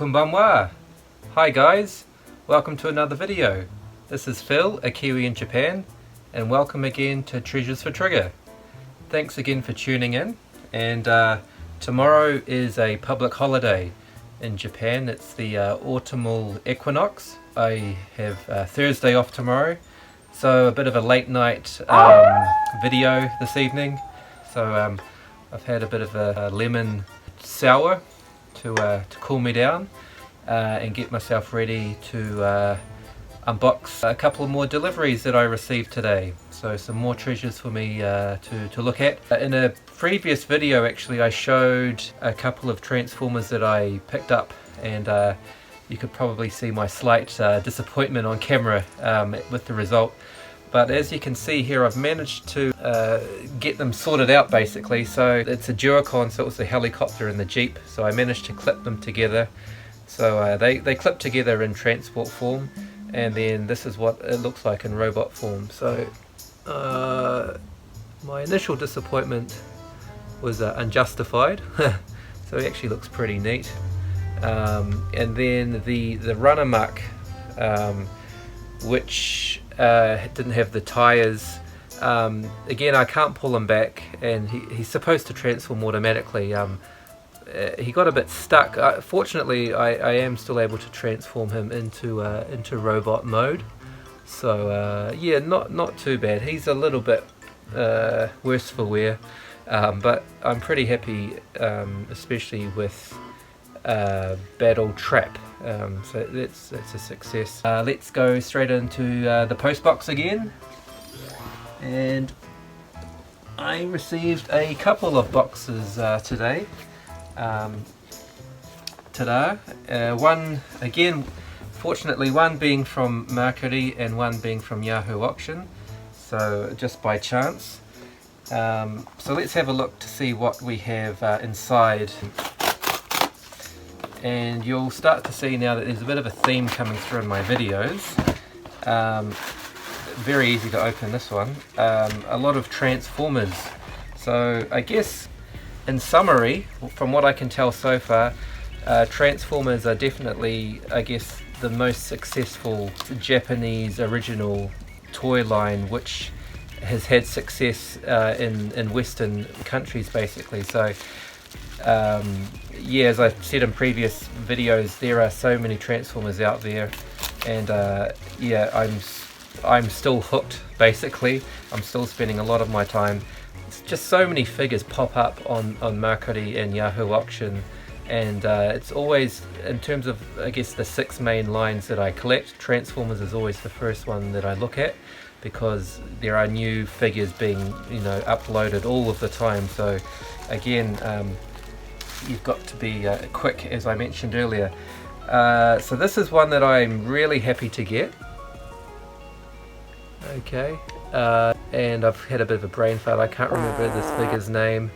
Konbanwa! Hi guys, welcome to another video. This is Phil, a Kiwi in Japan, and welcome again to Treasures for Trigger. Thanks again for tuning in, and tomorrow is a public holiday in Japan. It's the autumnal equinox. I have Thursday off tomorrow, so a bit of a late night video this evening. So I've had a bit of a lemon sour to cool me down and get myself ready to unbox a couple of more deliveries that I received today. So some more treasures for me to look at. In a previous video actually I showed a couple of Transformers that I picked up, and you could probably see my slight disappointment on camera with the result. But as you can see here, I've managed to get them sorted out basically. So it's a Duocon, so it was the helicopter and the Jeep. So I managed to clip them together. So they clip together in transport form, and then this is what it looks like in robot form. So my initial disappointment was unjustified. So it actually looks pretty neat. And then the runner muck, which didn't have the tires. Again, I can't pull him back, and he's supposed to transform automatically. He got a bit stuck. Fortunately, I am still able to transform him into robot mode. So yeah, not too bad. He's a little bit worse for wear, but I'm pretty happy, especially with Battle Trap. So that's a success. Let's go straight into the post box again, and I received a couple of boxes today. Ta-da! One again, fortunately, one being from Mercari and one being from Yahoo Auction. So just by chance. So let's have a look to see what we have inside. And you'll start to see now that there's a bit of a theme coming through in my videos. Very easy to open this one. A lot of Transformers. So I guess in summary, from what I can tell so far, Transformers are definitely, I guess, the most successful Japanese original toy line which has had success in Western countries basically. So yeah, as I said in previous videos, there are so many Transformers out there, and yeah, I'm still hooked basically. I'm still spending a lot of my time. It's just so many figures pop up on Mercari and Yahoo Auction, and it's always, in terms of I guess the 6 main lines that I collect, Transformers is always the first one that I look at, because there are new figures being uploaded all of the time. So again, you've got to be quick, as I mentioned earlier. So this is one that I'm really happy to get. Okay, and I've had a bit of a brain fart. I can't remember this figure's name.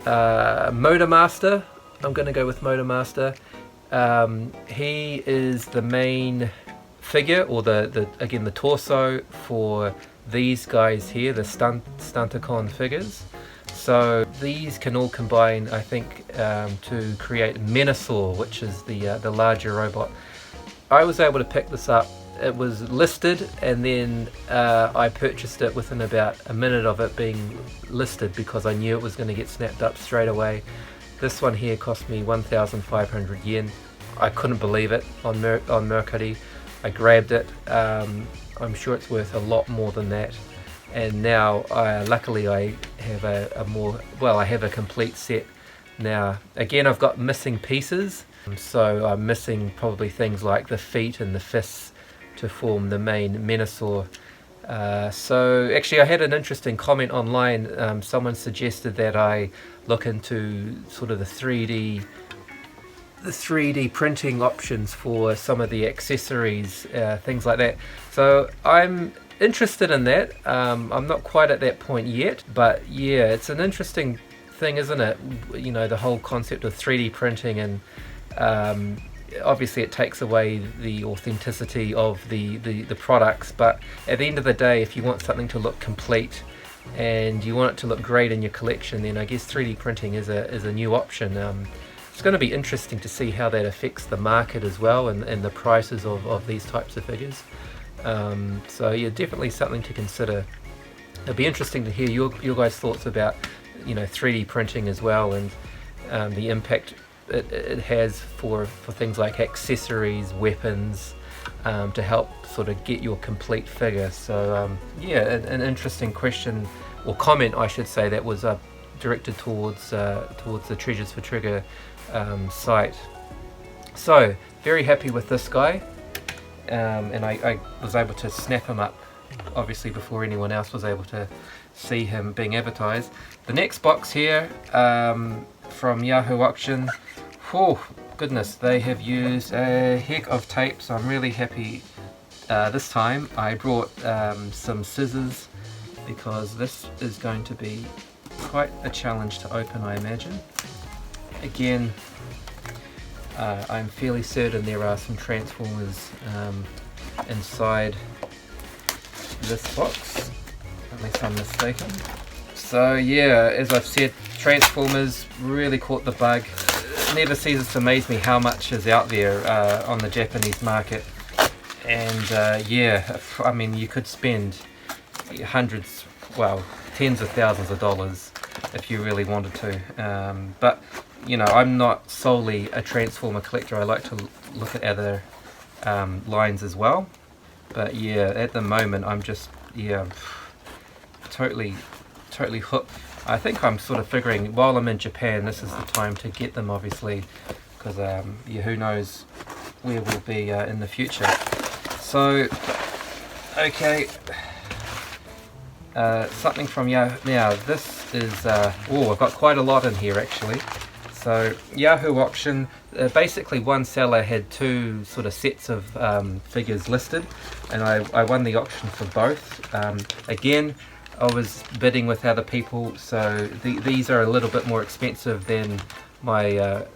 Motor Master. I'm going to go with Motor Master. He is the main figure, or the torso for these guys here, the Stunticon figures. So these can all combine, I think, to create Menasor, which is the larger robot. I was able to pick this up. It was listed, and then I purchased it within about a minute of it being listed, because I knew it was going to get snapped up straight away. This one here cost me 1,500 yen. I couldn't believe it on Mercari. I grabbed it. I'm sure it's worth a lot more than that. And now luckily I have I have a complete set now. Again, I've got missing pieces, so I'm missing probably things like the feet and the fists to form the main Menasor. So actually I had an interesting comment online. Someone suggested that I look into sort of the 3D printing options for some of the accessories, things like that. So I'm interested in that. I'm not quite at that point yet, but yeah, it's an interesting thing, isn't it? The whole concept of 3D printing, and obviously it takes away the authenticity of the products, but at the end of the day, if you want something to look complete and you want it to look great in your collection, then I guess 3D printing is a new option. it's going to be interesting to see how that affects the market as well, and the prices of these types of figures. So yeah, definitely something to consider. It'll be interesting to hear your guys' thoughts about 3D printing as well, and the impact it has for things like accessories, weapons, to help sort of get your complete figure. So yeah, an interesting question or comment, I should say, that was directed towards the Treasures for Trigger site. So very happy with this guy, and I was able to snap him up obviously before anyone else was able to see him being advertised. The next box here, from Yahoo Auction. Oh goodness, they have used a heck of tape, so I'm really happy. This time I brought some scissors, because this is going to be quite a challenge to open, I imagine. Again, I'm fairly certain there are some Transformers inside this box, unless I'm mistaken. So yeah, as I've said, Transformers really caught the bug. It never ceases to amaze me how much is out there on the Japanese market, and yeah, I mean, you could spend hundreds, well, tens of thousands of dollars if you really wanted to, but I'm not solely a Transformer collector. I like to look at other lines as well, but yeah, at the moment I'm just totally hooked. I think I'm sort of figuring while I'm in Japan, this is the time to get them, obviously, because yeah, who knows where we'll be in the future. So okay, something from Yahoo. Now this is oh, I've got quite a lot in here actually. So Yahoo Auction, basically one seller had two sort of sets of figures listed, and I won the auction for both. Again, I was bidding with other people, so these are a little bit more expensive than my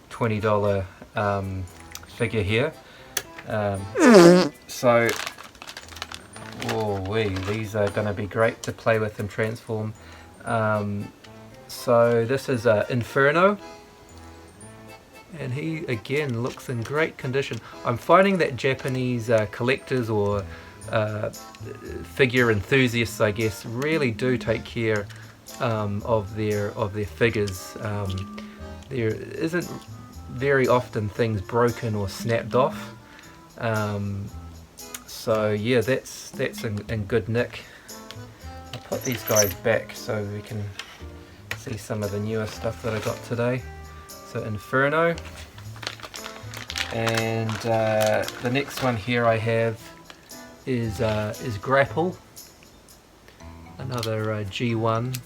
$20 figure here. So these are going to be great to play with and transform. So this is Inferno, and he again looks in great condition. I'm finding that Japanese collectors or figure enthusiasts, I guess, really do take care of their figures. There isn't very often things broken or snapped off. So yeah, that's in good nick. I'll put these guys back so we can see some of the newer stuff that I got today. So Inferno, and the next one here I have is Grapple, another G1,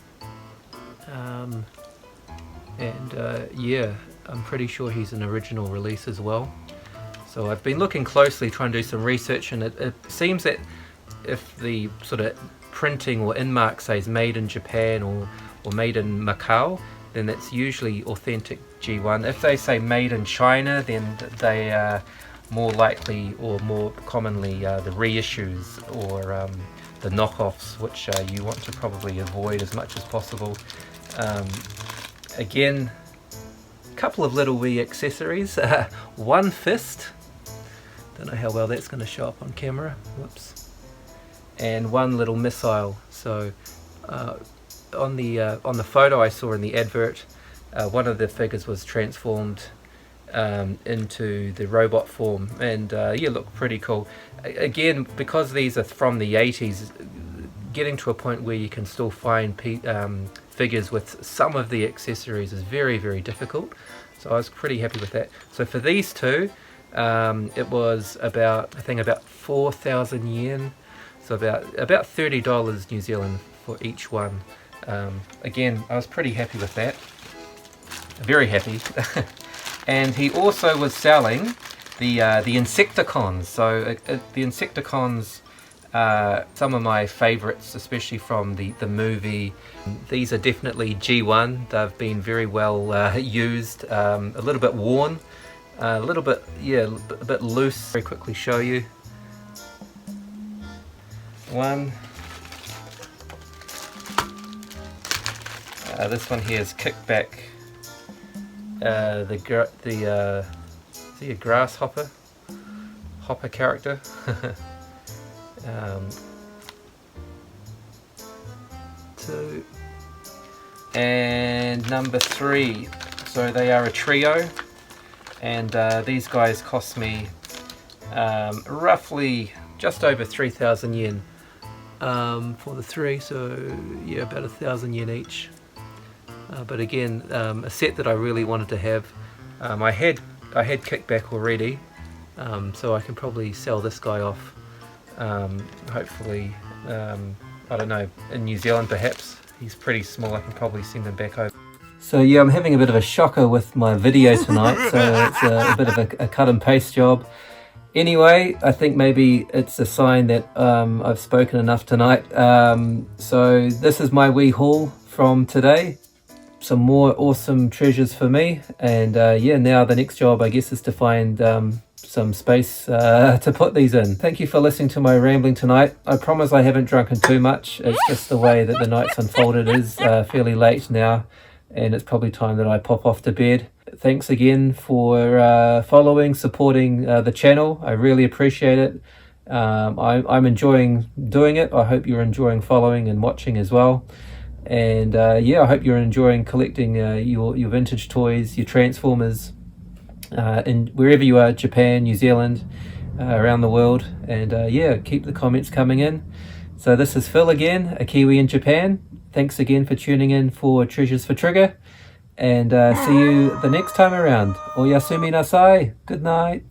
and yeah, I'm pretty sure he's an original release as well. So I've been looking closely, trying to do some research, and it seems that if the sort of printing or in-mark says made in Japan or made in Macau, then that's usually authentic G1. If they say made in China, then they are more likely or more commonly the reissues or the knockoffs, which you want to probably avoid as much as possible. Again, a couple of little wee accessories. One fist, don't know how well that's going to show up on camera, whoops, and one little missile. So on the photo I saw in the advert, one of the figures was transformed into the robot form, and yeah, look pretty cool. Again, because these are from the 80s, getting to a point where you can still find figures with some of the accessories is very, very difficult. So I was pretty happy with that. So for these two, it was about, I think, about 4,000 yen, so about $30 New Zealand for each one. Again, I was pretty happy with that, very happy. And he also was selling the Insecticons. So the Insecticons, some of my favorites, especially from the movie. These are definitely G1. They've been very well used, a little bit worn, a little bit, yeah, a bit loose. Very quickly show you one. This one here is Kickback is he a grasshopper? Hopper character? 2 and number 3. So they are a trio, and these guys cost me roughly just over 3,000 yen for the 3, so yeah, about 1,000 yen each. But again, a set that I really wanted to have. I had kickback already, so I can probably sell this guy off. Hopefully, I don't know, in New Zealand perhaps. He's pretty small. I can probably send him back over. So yeah, I'm having a bit of a shocker with my video tonight, so it's a bit of a cut and paste job. Anyway, I think maybe it's a sign that I've spoken enough tonight. So this is my wee haul from today. Some more awesome treasures for me, and yeah, now the next job I guess is to find some space to put these in. Thank you for listening to my rambling tonight. I promise I haven't drunken too much. It's just the way that the night's unfolded. It is fairly late now, and it's probably time that I pop off to bed. Thanks again for following, supporting the channel. I really appreciate it. I'm enjoying doing it. I hope you're enjoying following and watching as well. And yeah, I hope you're enjoying collecting your vintage toys, your Transformers, in wherever you are, Japan, New Zealand, around the world. And yeah, keep the comments coming in. So this is Phil again, a Kiwi in Japan. Thanks again for tuning in for Treasures for Trigger. And see you the next time around. Oyasumi nasai. Good night.